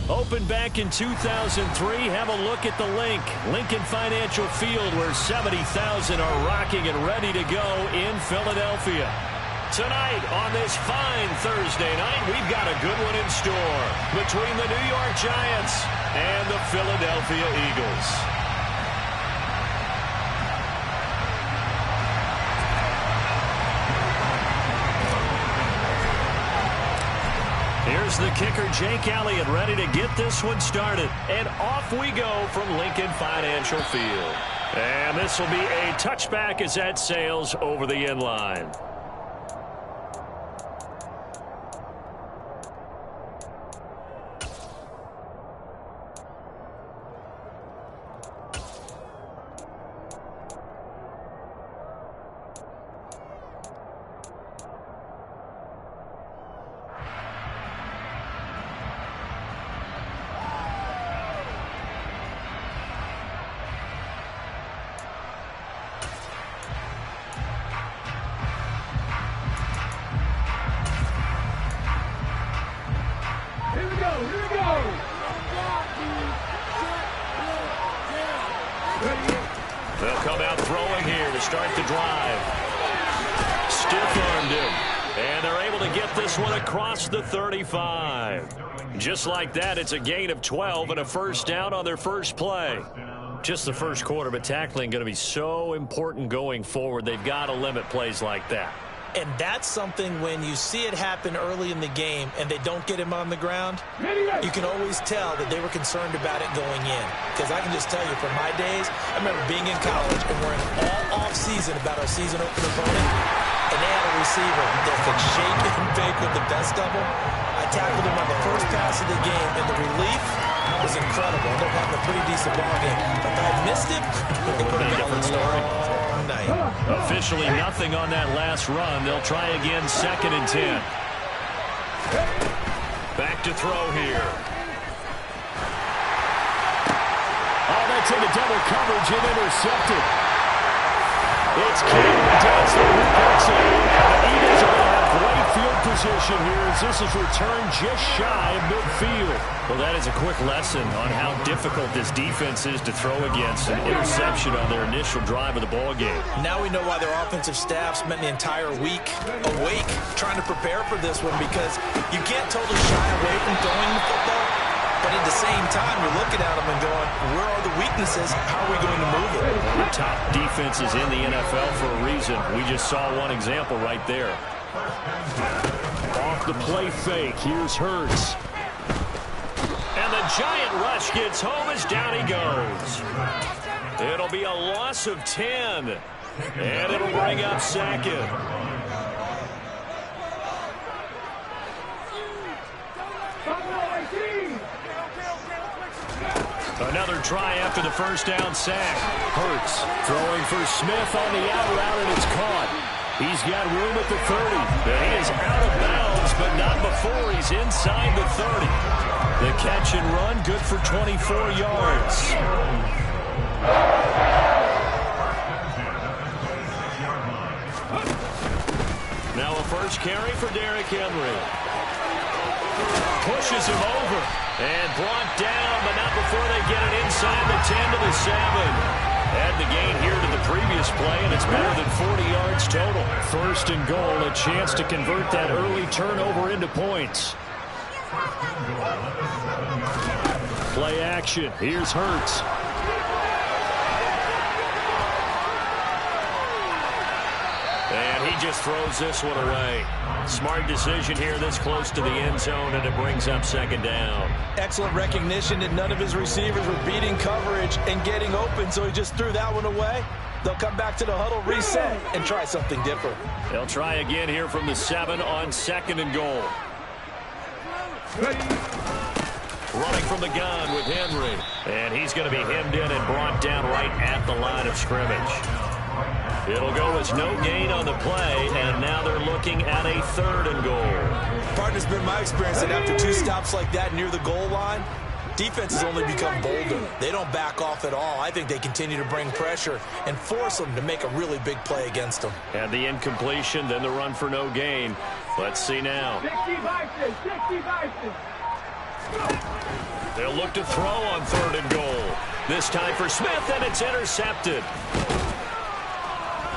Opened back in 2003. Have a look at the link. Lincoln Financial Field, where 70,000 are rocking and ready to go in Philadelphia. Tonight on this fine Thursday night, we've got a good one in store between the New York Giants and the Philadelphia Eagles. Here's the kicker, Jake Elliott, ready to get this one started. And off we go from Lincoln Financial Field. And this will be a touchback as that sails over the end line. They'll come out throwing here to start the drive. Stiff-armed him. And they're able to get this one across the 35. Just like that, it's a gain of 12 and a first down on their first play. Just the first quarter, but tackling going to be so important going forward. They've got to limit plays like that. And that's something when you see it happen early in the game and they don't get him on the ground, you can always tell that they were concerned about it going in. Because I can just tell you from my days, I remember being in college and worrying all off-season about our season opener opponent, and they had a receiver that could shake and bake with the best of them. I tackled him on the first pass of the game, and the relief was incredible. I ended up having a pretty decent ball game. But if I had missed it, it would have been a different story. Night. Officially nothing on that last run. They'll try again, 2nd and 10. Back to throw here. Oh, that's into double coverage and intercepted. It's Cameron Dantzler who picks it. The Eagles are going to have great field position here as this is returned just shy of midfield. Well, that is a quick lesson on how difficult this defense is to throw against. An interception on their initial drive of the ball game. Now we know why their offensive staff spent the entire week awake trying to prepare for this one, because you can't totally shy away from throwing the football. But at the same time, you're looking at them and going, where are the weaknesses? How are we going to move it? The top defenses in the NFL for a reason. We just saw one example right there. Off the play fake. Here's Hurts. And the giant rush gets home as down he goes. It'll be a loss of 10. And it'll bring up 2nd. Another try after the first down sack. Hurts throwing for Smith on the out route, and it's caught. He's got room at the 30. He is out of bounds, but not before he's inside the 30. The catch and run, good for 24 yards. Now a first carry for Derrick Henry. Pushes him over and brought down, but not before they get it inside the 10 to the 7. Add the gain here to the previous play, and it's better than 40 yards total. 1st and goal, a chance to convert that early turnover into points. Play action. Here's Hurts. And he just throws this one away. Smart decision here this close to the end zone, and it brings up 2nd down. Excellent recognition that none of his receivers were beating coverage and getting open, so he just threw that one away. They'll come back to the huddle, reset, and try something different. They'll try again here from the 7 on 2nd and goal. Running from the gun with Henry. And he's going to be hemmed in and brought down right at the line of scrimmage. It'll go as no gain on the play, and now they're looking at a 3rd and goal. Partner's been my experience that after 2 stops like that near the goal line, defenses only become bolder. They don't back off at all. I think they continue to bring pressure and force them to make a really big play against them. And the incompletion, then the run for no gain. Let's see now. 60 Bison, 60 Bison. They'll look to throw on 3rd and goal. This time for Smith, and it's intercepted.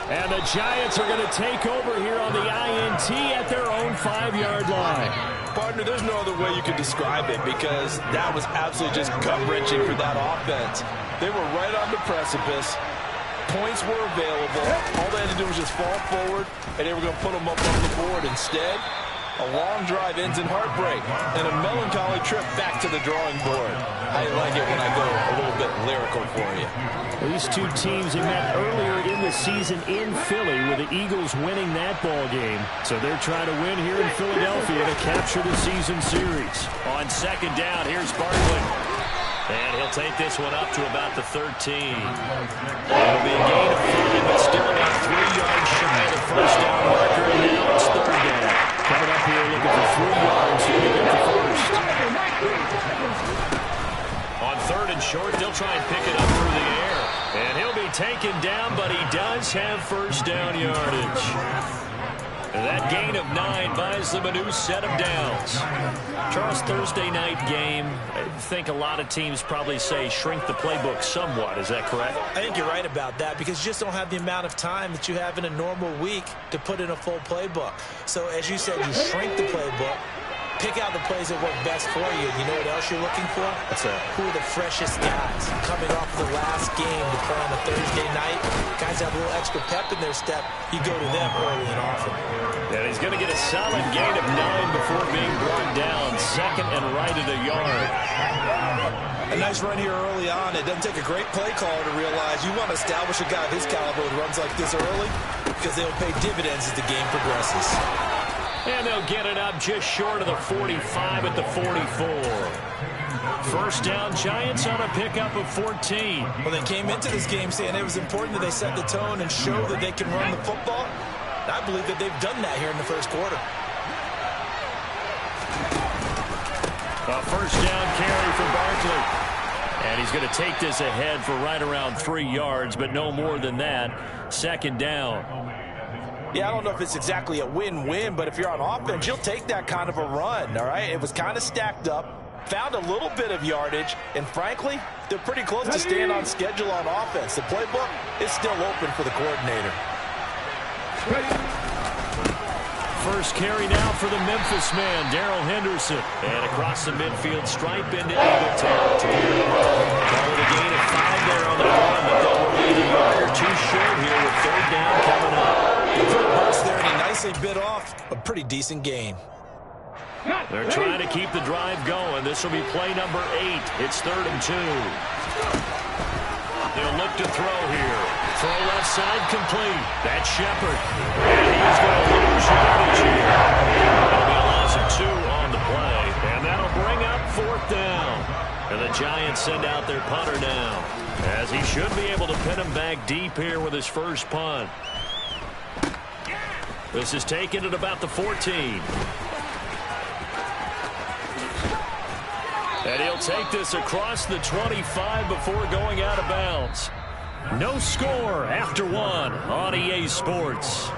And the Giants are going to take over here on the INT at their own 5-yard line. Partner, there's no other way you can describe it because that was absolutely just gut-wrenching for that offense. They were right on the precipice. Points were available. All they had to do was just fall forward, and they were going to put them up on the board. Instead, a long drive ends in heartbreak and a melancholy trip back to the drawing board. I like it when I go a little bit lyrical for you. These two teams have met earlier in the season in Philly with the Eagles winning that ball game. So they're trying to win here in Philadelphia to capture the season series. On 2nd down, here's Bartlett. And he'll take this one up to about the 13. It'll be a gain of 5, but still about 3 yards shy of the first down marker. And now it's 3rd down. Coming up here looking for 3 yards to pick up the first. On 3rd and short, they'll try and pick it up through the air. And he'll be taken down, but he does have first down yardage. And that gain of 9 buys them a new set of downs. Charles, Thursday night game, I think a lot of teams probably say shrink the playbook somewhat. Is that correct? I think you're right about that because you just don't have the amount of time that you have in a normal week to put in a full playbook. So as you said, you shrink the playbook, pick out the plays that work best for you. You know what else you're looking for? What's that? Who are the freshest guys coming off the last game to play on a Thursday night? Guys have a little extra pep in their step. You go to them early and often. And he's going to get a solid gain of 9 before being brought down. 2nd and right at a yard. A nice run here early on. It doesn't take a great play caller to realize you want to establish a guy of his caliber who runs like this early because they'll pay dividends as the game progresses. And they'll get it up just short of the 45 at the 44. First down, Giants on a pickup of 14. Well, they came into this game saying it was important that they set the tone and show that they can run the football. I believe that they've done that here in the first quarter. A first down carry for Barkley. And he's going to take this ahead for right around 3 yards, but no more than that. 2nd down. Yeah, I don't know if it's exactly a win-win, but if you're on offense, you'll take that kind of a run, all right? It was kind of stacked up, found a little bit of yardage, and frankly, they're pretty close to staying on schedule on offense. The playbook is still open for the coordinator. First carry now for the Memphis man, Darrell Henderson. And across the midfield stripe into Eagle territory. Call it a gain of 5 there on the run, but they'll remain a yard or 2 short here with 3rd down coming up. For a burst there, and he nicely bit off a pretty decent gain. They're trying to keep the drive going. This will be play number 8. It's 3rd and 2. They'll look to throw here. Throw left side complete. That's Shepard. And he's going to lose yardage here. That'll be a loss of 2 on the play. And that'll bring up 4th down. And the Giants send out their punter now, as he should be able to pin him back deep here with his first punt. This is taken at about the 14. And he'll take this across the 25 before going out of bounds. No score after 1 on EA Sports.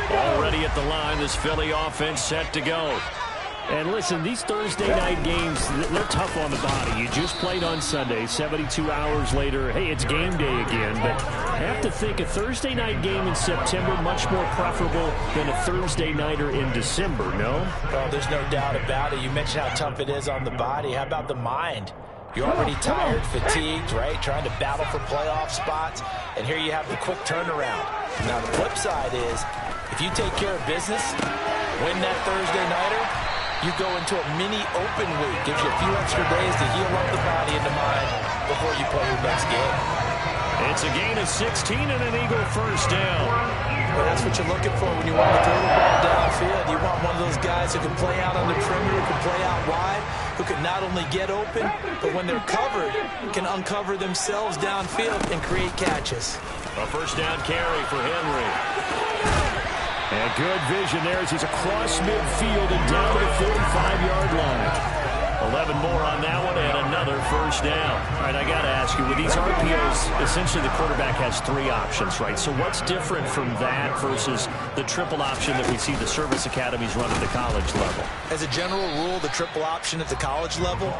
Already at the line, this Philly offense set to go. And listen, these Thursday night games, they're tough on the body. You just played on Sunday, 72 hours later, hey, it's game day again. But I have to think a Thursday night game in September much more preferable than a Thursday nighter in December, no? Oh, there's no doubt about it. You mentioned how tough it is on the body. How about the mind? You're already tired, fatigued, right? Trying to battle for playoff spots. And here you have the quick turnaround. Now, the flip side is, if you take care of business, win that Thursday nighter, you go into a mini open week. Gives you a few extra days to heal up the body and the mind before you play your next game. It's a gain of 16 and an Eagle first down. Well, that's what you're looking for when you want to throw the ball downfield. You want one of those guys who can play out on the perimeter, who can play out wide, who can not only get open, but when they're covered, can uncover themselves downfield and create catches. A first down carry for Henry. And good vision there as he's across midfield and down to the 45-yard line. 11 more on that first down. All right, I got to ask you, with these RPOs, essentially the quarterback has 3 options, right? So what's different from that versus the triple option that we see the service academies run at the college level? As a general rule, the triple option at the college level,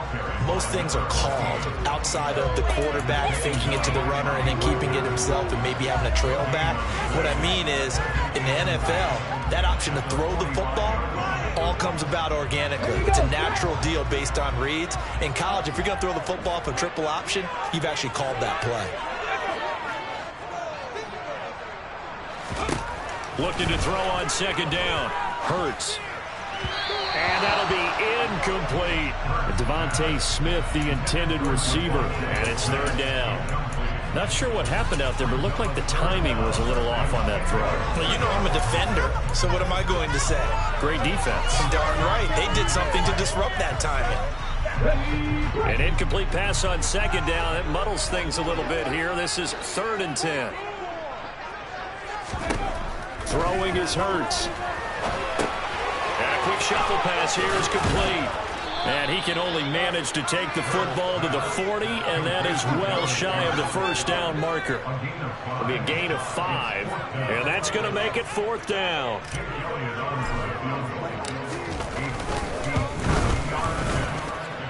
most things are called outside of the quarterback faking it to the runner and then keeping it himself and maybe having a trail back. What I mean is, in the NFL, that option to throw the football all comes about organically. It's a natural deal based on reads. In college, if you're going to throw the football for triple option, you've actually called that play. Looking to throw on second down. Hurts. And that'll be incomplete. Devontae Smith, the intended receiver. And it's third down. Not sure what happened out there, but it looked like the timing was a little off on that throw. Well, you know I'm a defender, so what am I going to say? Great defense. Darn right. They did something to disrupt that timing. An incomplete pass on second down. It muddles things a little bit here. This is 3rd and 10. Throwing is Hurts. And a quick shuffle pass here is complete. And he can only manage to take the football to the 40, and that is well shy of the first down marker. It'll be a gain of 5, and that's going to make it 4th down.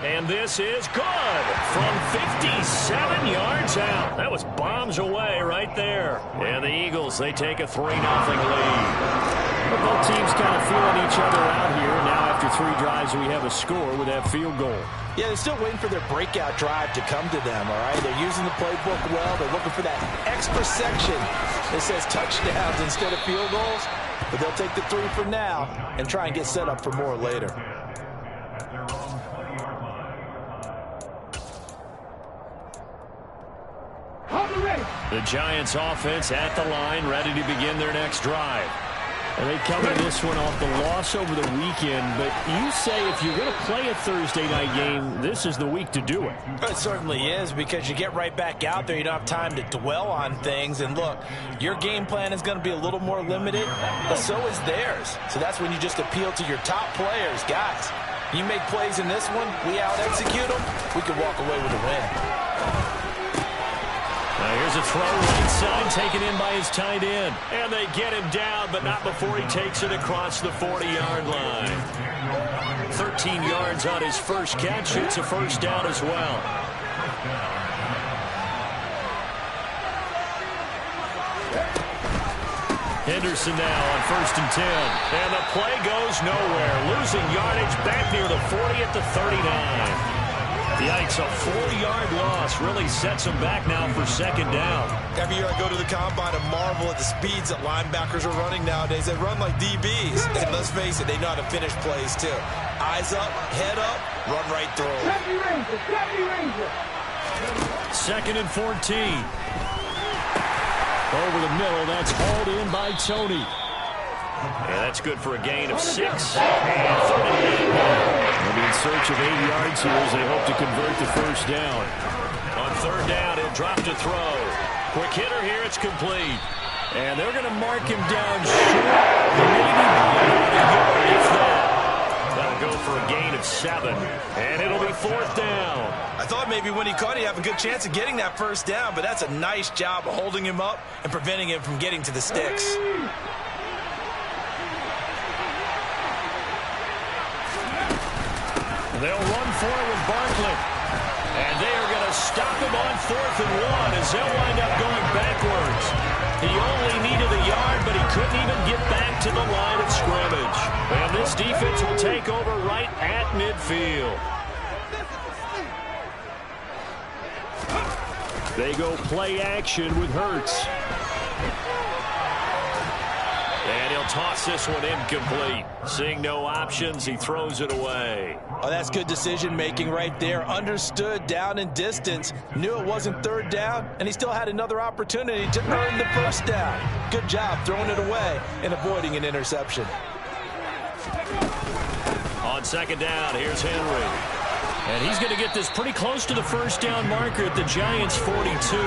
And this is good from 57 yards out. That was bombs away right there. And the Eagles, they take a 3-0 lead. But both teams kind of feeling each other out here. Now after 3 drives, we have a score with that field goal. Yeah, they're still waiting for their breakout drive to come to them, all right? They're using the playbook well. They're looking for that extra section that says touchdowns instead of field goals. But they'll take the 3 for now and try and get set up for more later. The Giants offense at the line, ready to begin their next drive. And they cover this one off the loss over the weekend, but you say if you're going to play a Thursday night game, this is the week to do it. It certainly is, because you get right back out there. You don't have time to dwell on things. And look, your game plan is going to be a little more limited, but so is theirs. So that's when you just appeal to your top players. Guys, you make plays in this one, we out-execute them, we can walk away with a win. Now here's a throw right side, taken in by his tight end. And they get him down, but not before he takes it across the 40-yard line. 13 yards on his first catch. It's a first down as well. Henderson now on 1st and 10. And the play goes nowhere. Losing yardage back near the 40 at the 39. Yikes, a 4-yard loss really sets them back now for second down. Every year I go to the combine and marvel at the speeds that linebackers are running nowadays. They run like DBs. And let's face it, they know how to finish plays too. Eyes up, head up, run right through them. 2nd and 14. Over the middle, that's hauled in by Tony. And that's good for a gain of 6. And 39. They'll be in search of 8 yards here as they hope to convert the first down. On 3rd down, he'll drop to throw. Quick hitter here, it's complete. And they're going to mark him down short. Maybe by a yard, if that. That'll go for a gain of 7. And it'll be 4th down. I thought maybe when he caught it, he'd have a good chance of getting that first down, but that's a nice job of holding him up and preventing him from getting to the sticks. They'll run for it with Barkley. And they are going to stop him on 4th and 1 as they'll wind up going backwards. He only needed a yard, but he couldn't even get back to the line of scrimmage. And this defense will take over right at midfield. They go play action with Hurts. And he'll toss this one incomplete. Seeing no options, he throws it away. Oh, that's good decision-making right there. Understood down and distance. Knew it wasn't 3rd down, and he still had another opportunity to earn the first down. Good job throwing it away and avoiding an interception. On 2nd down, here's Henry. And he's going to get this pretty close to the first down marker at the Giants' 42.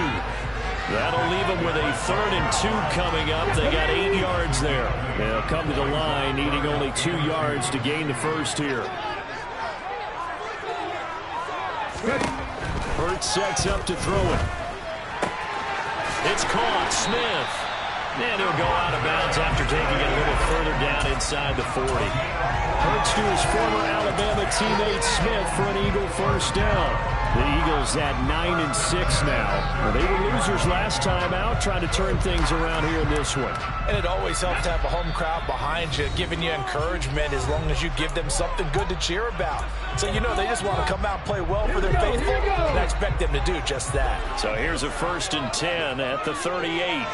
That'll leave them with a 3rd and 2 coming up. They got 8 yards there. They'll come to the line, needing only 2 yards to gain the first here. Hurts sets up to throw it. It's caught. Smith. And he'll go out of bounds after taking it a little further down inside the 40. Hurts to his former Alabama teammate Smith for an Eagle first down. The Eagles at 9-6 now. Well, they were losers last time out, trying to turn things around here in this one. And it always helps to have a home crowd behind you, giving you encouragement as long as you give them something good to cheer about. So, you know, they just want to come out and play well for their faithful, and I expect them to do just that. So here's a 1st and 10 at the 38.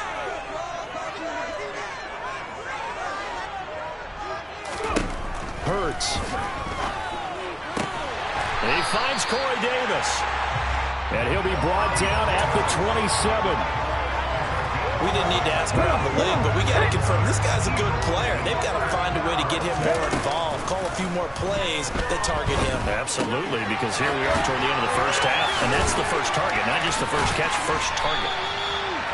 Hurts. And he finds Corey Davis. And he'll be brought down at the 27. We didn't need to ask around the league, but we got to confirm this guy's a good player. They've got to find a way to get him more involved, call a few more plays that target him. Absolutely, because here we are toward the end of the first half, and that's the first target, not just the first catch, first target.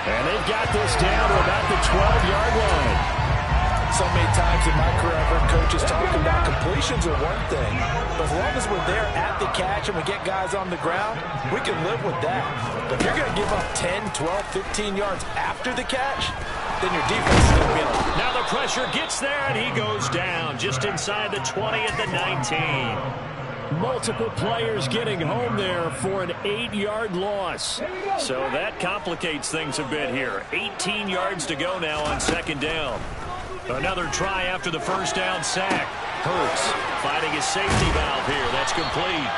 And they've got this down to about the 12-yard line. So many times in my career, I've heard coaches talking about completions are one thing, but as long as we're there at the catch and we get guys on the ground, we can live with that. But if you're going to give up 10, 12, 15 yards after the catch, then your defense is going to be on. Now the pressure gets there, and he goes down just inside the 20 at the 19. Multiple players getting home there for an 8-yard loss. So that complicates things a bit here. 18 yards to go now on 2nd down. Another try after the first down sack. Hurts finding his safety valve here. That's complete.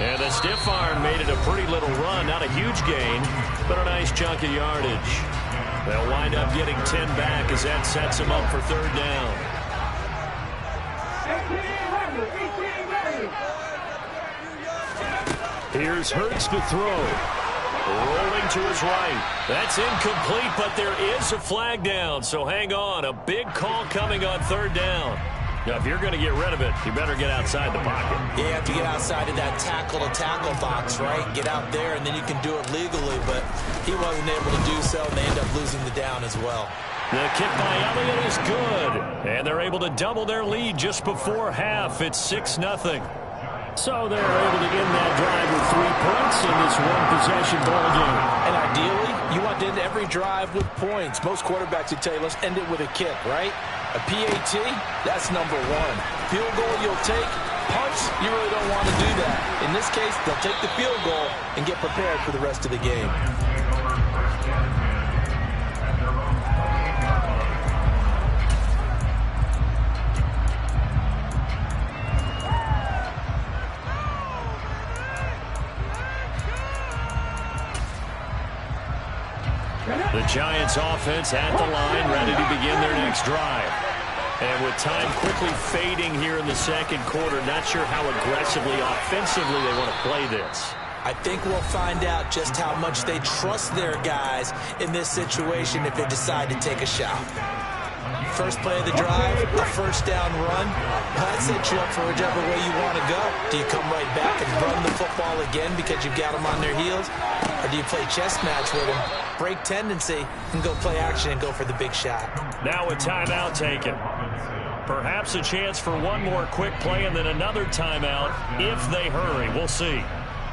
And the stiff arm made it a pretty little run. Not a huge gain, but a nice chunk of yardage. They'll wind up getting 10 back as that sets them up for 3rd down. Here's Hurts to throw. Rolling to his right. That's incomplete, but there is a flag down, so hang on. A big call coming on 3rd down. Now, if you're going to get rid of it, you better get outside the pocket. You have to get outside of that tackle-to-tackle box, right? Get out there, and then you can do it legally, but he wasn't able to do so, and they end up losing the down as well. The kick by Elliott is good, and they're able to double their lead just before half. It's 6-0. So they're able to end that drive with 3 points in this one-possession ball game. And ideally, you want to end every drive with points. Most quarterbacks would tell you, let's end it with a kick, right? A PAT, that's number 1. Field goal you'll take. Punts, you really don't want to do that. In this case, they'll take the field goal and get prepared for the rest of the game. The Giants offense at the line, ready to begin their next drive. And with time quickly fading here in the 2nd quarter, not sure how aggressively, offensively they want to play this. I think we'll find out just how much they trust their guys in this situation if they decide to take a shot. First play of the drive, a 1st down run. That sets you up for whichever way you want to go. Do you come right back and run the football again because you've got them on their heels? Or do you play chess match with them, break tendency, and go play action and go for the big shot? Now a timeout taken. Perhaps a chance for one more quick play and then another timeout if they hurry. We'll see.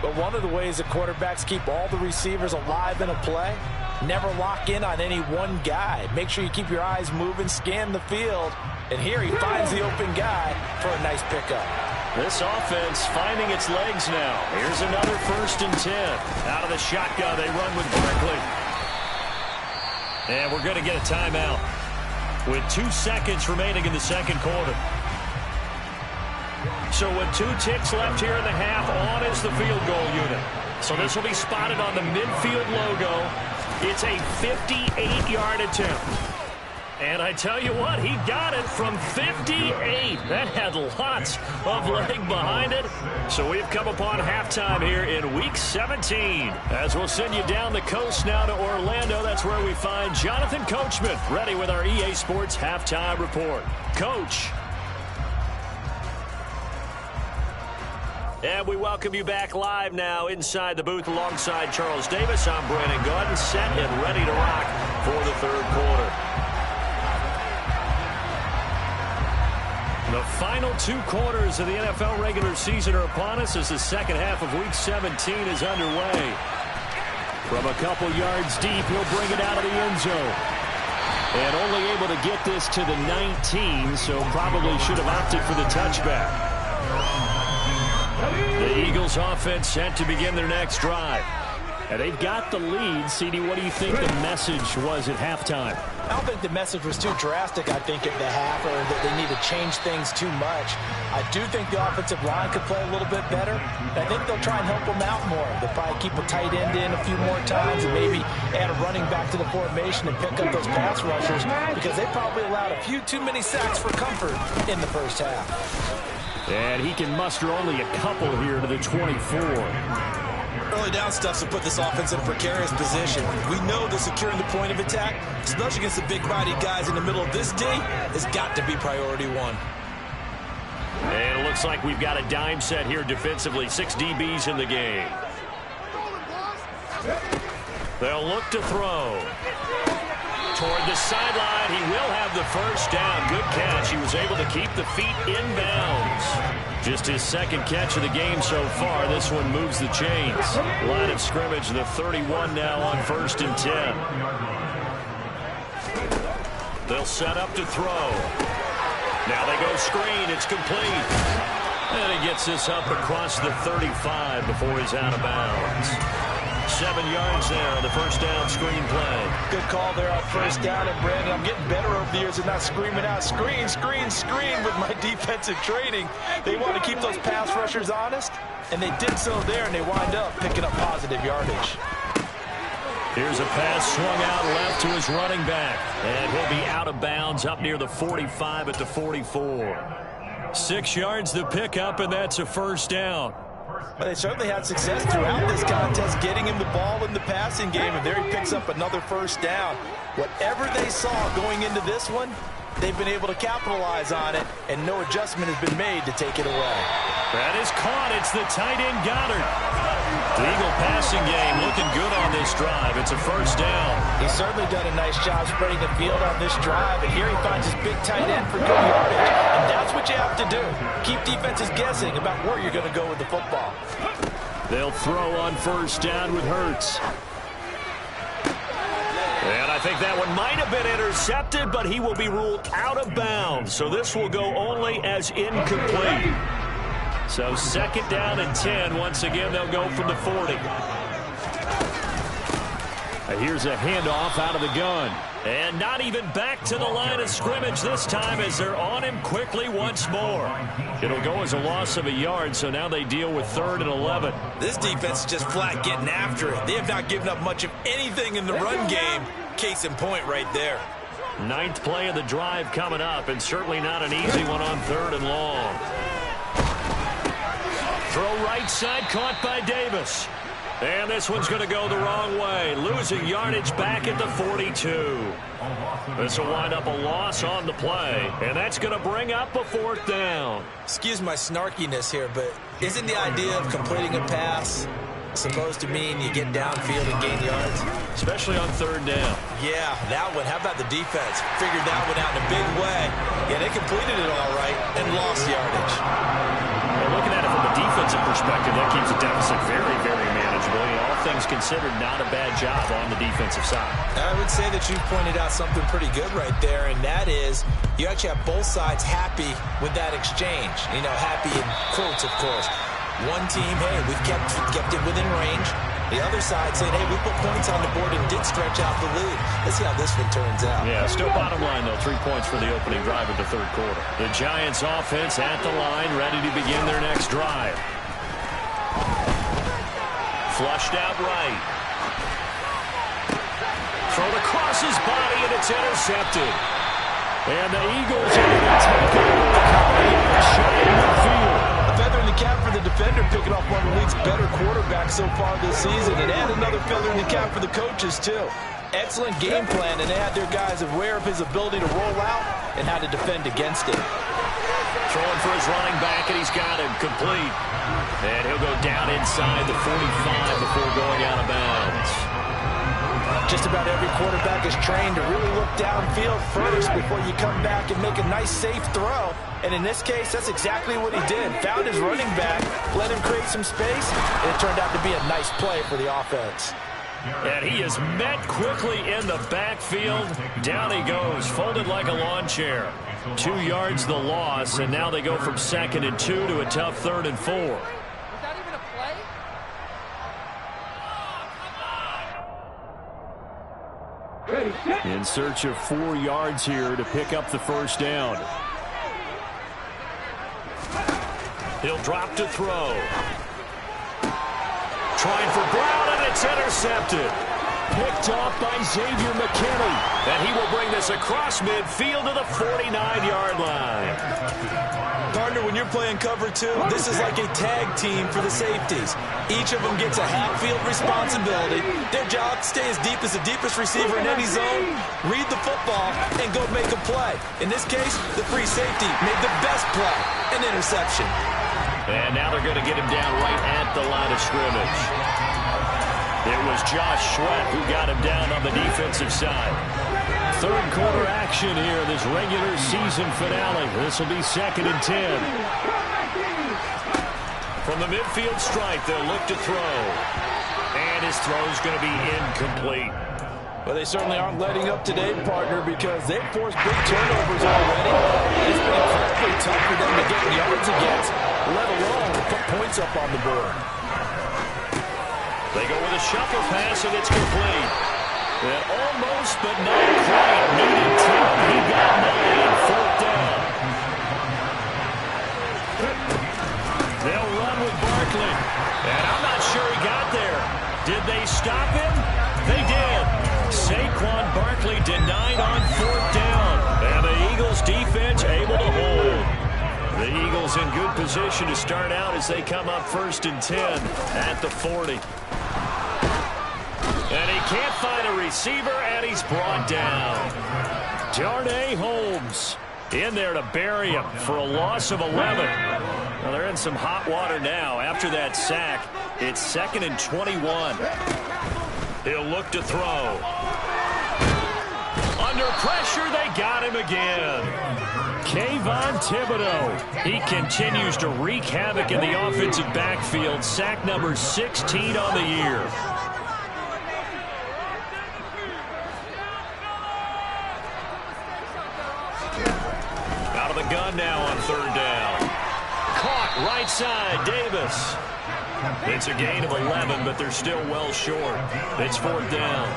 But one of the ways that quarterbacks keep all the receivers alive in a play, never lock in on any one guy. Make sure you keep your eyes moving, scan the field. And here he finds the open guy for a nice pickup. This offense finding its legs now. Here's another 1st and 10. Out of the shotgun, they run with Barkley. And we're going to get a timeout with 2 seconds remaining in the 2nd quarter. So with 2 ticks left here in the half, on is the field goal unit. So this will be spotted on the midfield logo. It's a 58-yard attempt. And I tell you what, he got it from 58. That had lots of leg behind it. So we've come upon halftime here in Week 17. As we'll send you down the coast now to Orlando, that's where we find Jonathan Coachman, ready with our EA Sports Halftime Report. Coach. And we welcome you back live now inside the booth alongside Charles Davis. I'm Brandon Gordon, set and ready to rock for the 3rd quarter. The final 2 quarters of the NFL regular season are upon us as the second half of Week 17 is underway. From a couple yards deep, he'll bring it out of the end zone. And only able to get this to the 19, so probably should have opted for the touchback. The Eagles offense set to begin their next drive. And they've got the lead. CD, what do you think the message was at halftime? I don't think the message was too drastic, I think, at the half, or that they need to change things too much. I do think the offensive line could play a little bit better. I think they'll try and help them out more. They'll probably keep a tight end in a few more times and maybe add a running back to the formation and pick up those pass rushers, because they probably allowed a few too many sacks for comfort in the first half. And he can muster only a couple here to the 24. Early down stuff to put this offense in a precarious position. We know that securing the point of attack, especially against the big-bodied guys in the middle of this D, has got to be priority one. And it looks like we've got a dime set here defensively. 6 DBs in the game. They'll look to throw. Toward the sideline, he will have the first down. Good catch. He was able to keep the feet inbounds. Just his second catch of the game so far. This one moves the chains. Line of scrimmage, the 31 now on 1st and 10. They'll set up to throw. Now they go screen. It's complete. And he gets this up across the 35 before he's out of bounds. 7 yards there on the first down screen play. Good call there on first down. And Brandon, I'm getting better over the years and not screaming out screen, screen, screen with my defensive training. They want to keep those pass rushers honest, and they did so there, and they wind up picking up positive yardage. Here's a pass swung out left to his running back, and he'll be out of bounds up near the 45 at the 44. 6 yards the pickup, and that's a first down. But they certainly had success throughout this contest, getting him the ball in the passing game, and there he picks up another first down. Whatever they saw going into this one, they've been able to capitalize on it, and no adjustment has been made to take it away. That is caught. It's the tight end Goddard. The Eagle passing game looking good on this drive. It's a first down. He's certainly done a nice job spreading the field on this drive, and here he finds his big tight end for good yardage. And that's what you have to do. Keep defenses guessing about where you're going to go with the football. They'll throw on first down with Hurts. And I think that one might have been intercepted, but he will be ruled out of bounds. So this will go only as incomplete. So 2nd down and 10. Once again, they'll go from the 40. Here's a handoff out of the gun. And not even back to the line of scrimmage this time as they're on him quickly once more. It'll go as a loss of a yard, so now they deal with 3rd and 11. This defense is just flat getting after it. They have not given up much of anything in the run game. Case in point right there. 9th play of the drive coming up, and certainly not an easy one on 3rd and long. Throw right side, caught by Davis. And this one's going to go the wrong way. Losing yardage back at the 42. This will wind up a loss on the play. And that's going to bring up a 4th down. Excuse my snarkiness here, but isn't the idea of completing a pass supposed to mean you get downfield and gain yards? Especially on 3rd down. Yeah, that one. How about the defense? Figured that one out in a big way. Yeah, they completed it all right and lost yardage. Well, looking at it from a defensive perspective, that keeps the deficit very, very manageable. All things considered, not a bad job on the defensive side. I would say that you pointed out something pretty good right there, and that is you actually have both sides happy with that exchange. You know, happy in quotes, of course. One team, hey, we've kept it within range. The other side saying, hey, we put points on the board and did stretch out the lead. Let's see how this one turns out. Yeah, still bottom line, though. 3 points for the opening drive of the 3rd quarter. The Giants offense at the line, ready to begin their next drive. Flushed out right. Thrown across his body, and it's intercepted. And the Eagles are going to take over a couple of yards shy of midfield. A feather in the cap for the defender, picking off one of the league's better quarterbacks so far this season. And add another feather in the cap for the coaches, too. Excellent game plan, and they had their guys aware of his ability to roll out and how to defend against it. Throwing for his running back, and he's got him complete. And he'll go down inside the 45 before going out of bounds. Just about every quarterback is trained to really look downfield first before you come back and make a nice, safe throw. And in this case, that's exactly what he did. Found his running back, let him create some space, and it turned out to be a nice play for the offense. And he is met quickly in the backfield. Down he goes, folded like a lawn chair. 2 yards the loss, and now they go from 2nd and 2 to a tough 3rd and 4. Was that even a play? In search of 4 yards here to pick up the first down. He'll drop to throw. Trying for Brown, and it's intercepted. Picked off by Xavier McKinney. And he will bring this across midfield to the 49-yard line. Partner, when you're playing cover 2, this is like a tag team for the safeties. Each of them gets a half-field responsibility. Their job, stay as deep as the deepest receiver in any zone, read the football, and go make a play. In this case, the free safety made the best play, an interception. And now they're going to get him down right at the line of scrimmage. It was Josh Sweat who got him down on the defensive side. 3rd quarter action here, this regular season finale. This will be 2nd and 10. From the midfield stripe, they'll look to throw. And his throw's going to be incomplete. Well, they certainly aren't letting up today, partner, because they've forced big turnovers already. It's been incredibly tough for them to get yards against, let alone put points up on the board. They go with a shuffle pass, and it's complete. And almost, but not quite. Needed 10. He got 9. 4th down. They'll run with Barkley. And I'm not sure he got there. Did they stop him? They did. Saquon Barkley denied on 4th down. And the Eagles defense able to hold. The Eagles in good position to start out as they come up 1st and 10 at the 40. And he can't find a receiver, and he's brought down. Darnay Holmes in there to bury him for a loss of 11. Well, they're in some hot water now. After that sack, it's 2nd and 21. He'll look to throw. Under pressure, they got him again. Kayvon Thibodeau. He continues to wreak havoc in the offensive backfield. Sack number 16 on the year. Out of the gun now on 3rd down. Caught right side, Davis. It's a gain of 11, but they're still well short. It's 4th down.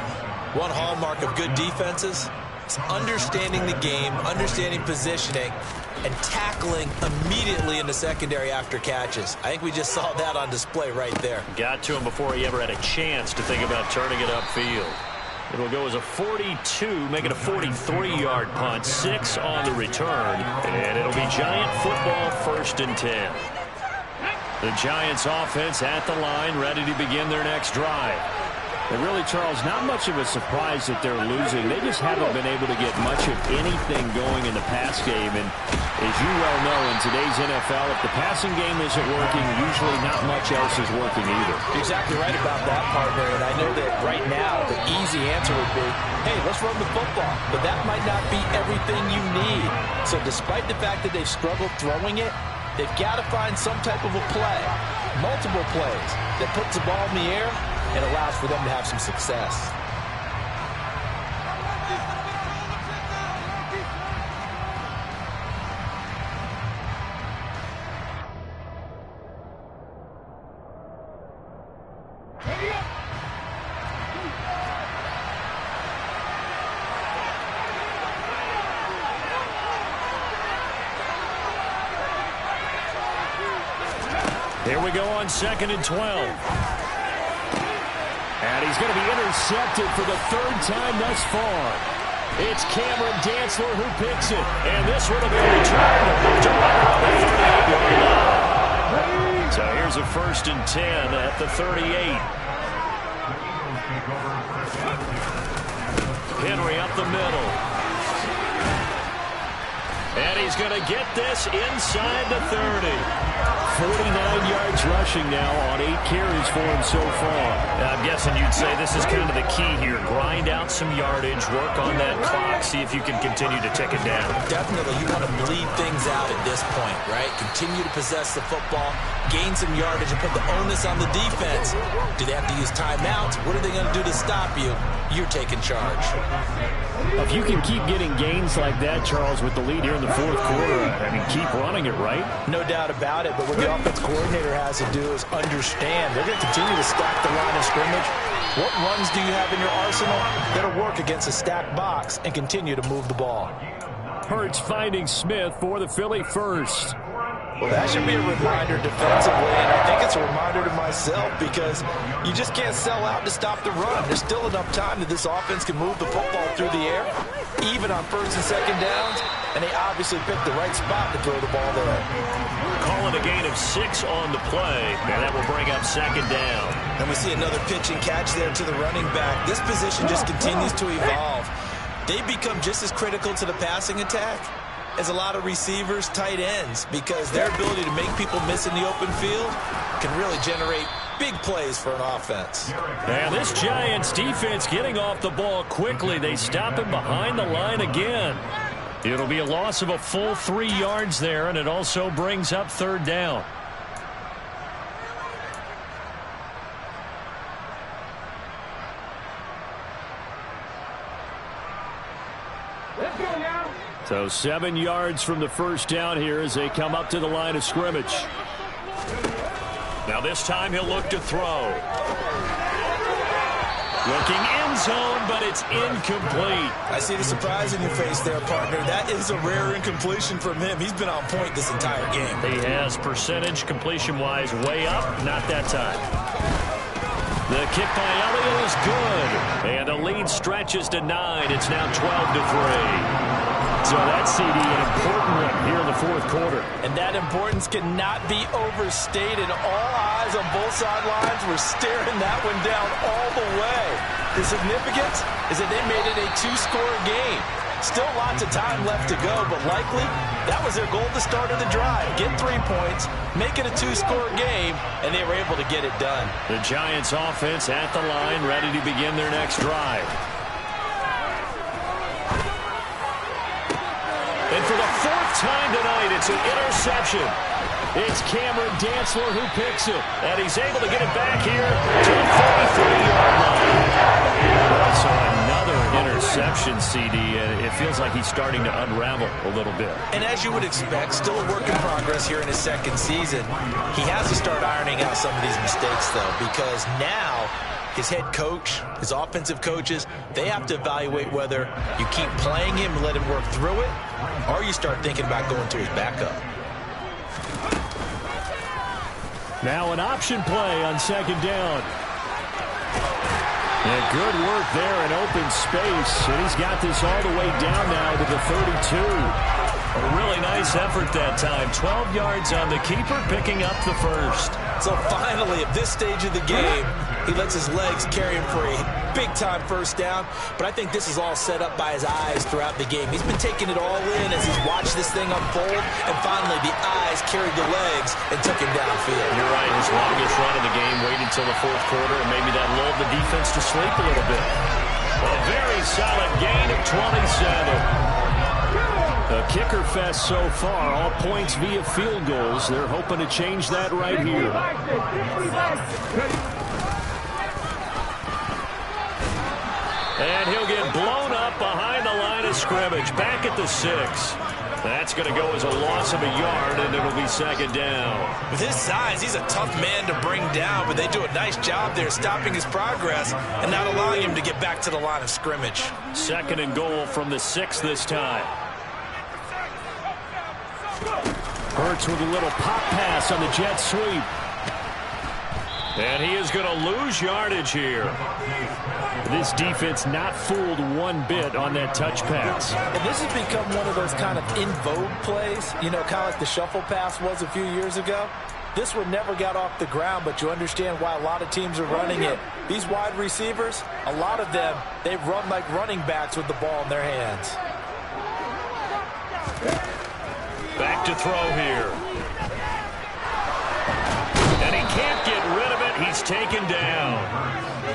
One hallmark of good defenses is understanding the game, understanding positioning, and tackling immediately in the secondary after catches. I think we just saw that on display right there. Got to him before he ever had a chance to think about turning it upfield. It'll go as a 42, make it a 43-yard punt, 6 on the return, and it'll be Giant football 1st and 10. The Giants offense at the line, ready to begin their next drive. And really, Charles, not much of a surprise that they're losing. They just haven't been able to get much of anything going in the pass game. And as you well know, in today's NFL, if the passing game isn't working, usually not much else is working either. You're exactly right about that, partner. And I know that right now the easy answer would be, hey, let's run the football. But that might not be everything you need. So despite the fact that they've struggled throwing it, they've got to find some type of a play, multiple plays, that puts the ball in the air and allows for them to have some success. Here we go on 2nd and 12. And he's going to be intercepted for the 3rd time thus far. It's Cameron Dantzler who picks it. And this one will be returned to right on the 38-yard line. So here's a 1st and 10 at the 38. Henry up the middle. And he's going to get this inside the 30. 49 yards rushing now on 8 carries for him so far. I'm guessing you'd say this is kind of the key here. Grind out some yardage, work on that clock, see if you can continue to tick it down. Definitely, you want to bleed things out at this point, right? Continue to possess the football, gain some yardage, and put the onus on the defense. Do they have to use timeouts? What are they going to do to stop you? You're taking charge. If you can keep getting gains like that, Charles, with the lead here in the fourth quarter, I mean, keep running it, right? No doubt about it, but what the offense coordinator has to do is understand they're going to continue to stack the line of scrimmage. What runs do you have in your arsenal that'll work against a stacked box and continue to move the ball? Hurts finding Smith for the Philly first. Well, that should be a reminder defensively, and I think it's a reminder to myself because you just can't sell out to stop the run. There's still enough time that this offense can move the football through the air, even on first and second downs, and they obviously picked the right spot to throw the ball there. Calling a gain of 6 on the play, and that will bring up second down. And we see another pitch and catch there to the running back. This position just continues to evolve. They become just as critical to the passing attack as a lot of receivers, tight ends, because their ability to make people miss in the open field can really generate big plays for an offense. And this Giants defense getting off the ball quickly. They stop him behind the line again. It'll be a loss of a full 3 yards there, and it also brings up third down. So 7 yards from the first down here as they come up to the line of scrimmage. Now this time he'll look to throw. Looking end zone, but it's incomplete. I see the surprise in your face there, partner. That is a rare incompletion from him. He's been on point this entire game. He has percentage completion-wise way up, not that time. The kick by Elliott is good. And the lead stretches to 9. It's now 12-3. So that's, CD, an important one here in the fourth quarter. And that importance cannot be overstated. All eyes on both sidelines were staring that one down all the way. The significance is that they made it a 2-score game. Still lots of time left to go, but likely that was their goal to start of the drive. Get 3 points, make it a 2-score game, and they were able to get it done. The Giants offense at the line, ready to begin their next drive. And for the 4th time tonight, it's an interception. It's Cameron Dantzler who picks it. And he's able to get it back here to the 43-yard line. So another interception, CD. It feels like he's starting to unravel a little bit. And as you would expect, still a work in progress here in his second season. He has to start ironing out some of these mistakes, though, because now his head coach, his offensive coaches, they have to evaluate whether you keep playing him and let him work through it, or you start thinking about going to his backup. Now an option play on second down. And good work there in open space. And he's got this all the way down now to the 32. A really nice effort that time. 12 yards on the keeper, picking up the first. So finally, at this stage of the game, he lets his legs carry him for a big-time first down. But I think this is all set up by his eyes throughout the game. He's been taking it all in as he's watched this thing unfold. And finally, the eyes carried the legs and took him downfield. You're right. His longest run of the game waited until the fourth quarter, and maybe that lulled the defense to sleep a little bit. A very solid gain of 27. The kicker fest so far, all points via field goals. They're hoping to change that right here. And he'll get blown up behind the line of scrimmage, back at the 6. That's going to go as a loss of a yard, and it'll be second down. With his size, he's a tough man to bring down, but they do a nice job there stopping his progress and not allowing him to get back to the line of scrimmage. Second and goal from the 6 this time. Hurts with a little pop pass on the jet sweep. And he is going to lose yardage here. This defense not fooled one bit on that touch pass. And this has become one of those kind of in vogue plays, you know, kind of like the shuffle pass was a few years ago. This one never got off the ground, but you understand why a lot of teams are running it. These wide receivers, a lot of them, they run like running backs with the ball in their hands. Back to throw here. And he can't get rid of it. He's taken down.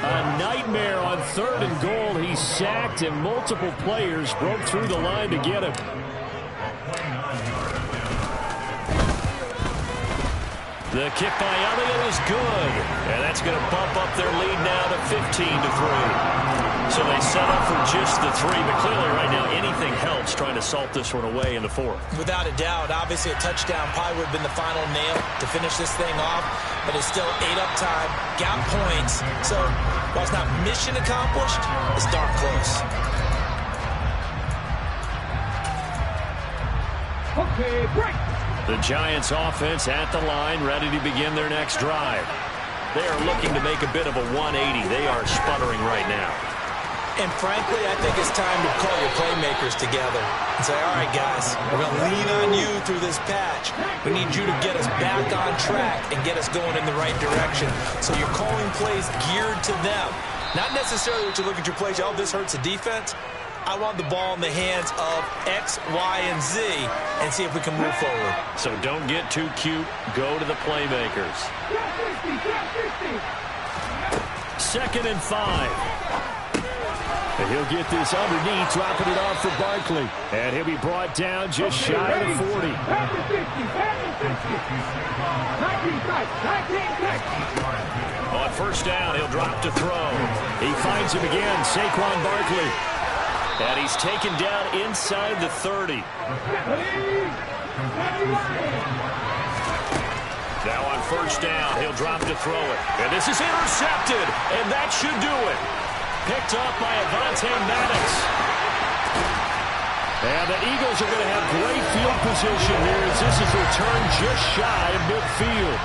A nightmare on 3rd and goal. He's sacked, and multiple players broke through the line to get him. The kick by Elliott is good. And that's going to bump up their lead now to 15-3. So they settle for just the 3. But clearly right now anything helps trying to salt this one away in the 4th. Without a doubt, obviously a touchdown probably would have been the final nail to finish this thing off. But it's still 8 up time, got points. So while it's not mission accomplished, it's darn close. Okay, break. The Giants offense at the line, ready to begin their next drive. They are looking to make a bit of a 180. They are sputtering right now. And frankly, I think it's time to call your playmakers together and say, all right, guys, we're going to lean on you through this patch. We need you to get us back on track and get us going in the right direction. So you're calling plays geared to them. Not necessarily that you look at your plays, oh, this hurts the defense. I want the ball in the hands of X, Y, and Z and see if we can move forward. So don't get too cute. Go to the playmakers. 2nd and 5. And he'll get this underneath, dropping it off for Barkley. And he'll be brought down just shy of the 40. On 1st down, he'll drop to throw. He finds him again, Saquon Barkley. And he's taken down inside the 30. Now on 1st down, he'll drop to throw it. And this is intercepted, and that should do it. Picked up by Avonte Maddox. And the Eagles are going to have great field position here as this is returned just shy of midfield.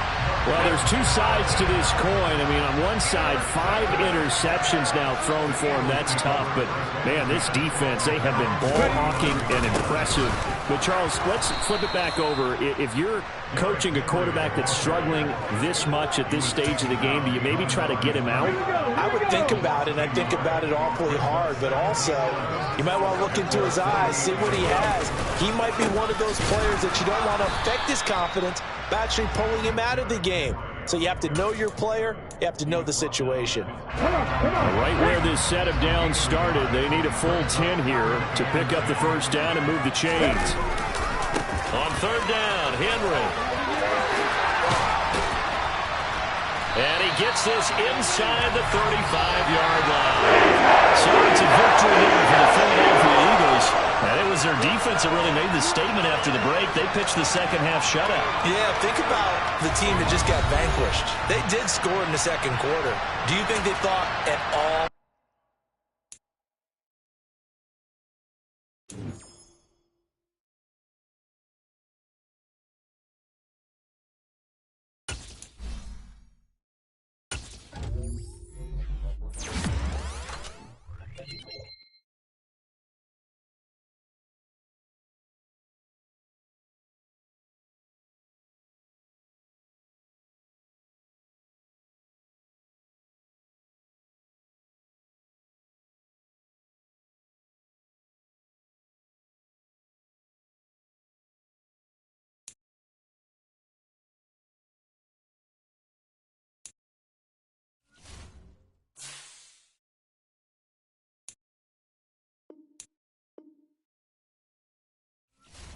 Well, there's 2 sides to this coin. I mean, on one side, 5 interceptions now thrown for him. That's tough. But, man, this defense, they have been ball hawking and impressive. But, Charles, let's flip it back over. If you're coaching a quarterback that's struggling this much at this stage of the game, do you maybe try to get him out? I would think about it, and I think about it awfully hard. But also, you might want to look into his eyes, see what he has. He might be one of those players that you don't want to affect his confidence by actually pulling him out of the game. So you have to know your player. You have to know the situation. Right where this set of downs started, they need a full 10 here to pick up the 1st down and move the chains. On 3rd down, Henry. And he gets this inside the 35-yard line. So it's a victory here for the Philadelphia Eagles. And it was their defense that really made the statement after the break. They pitched the second half shutout. Yeah, think about the team that just got vanquished. They did score in the 2nd quarter. Do you think they thought at all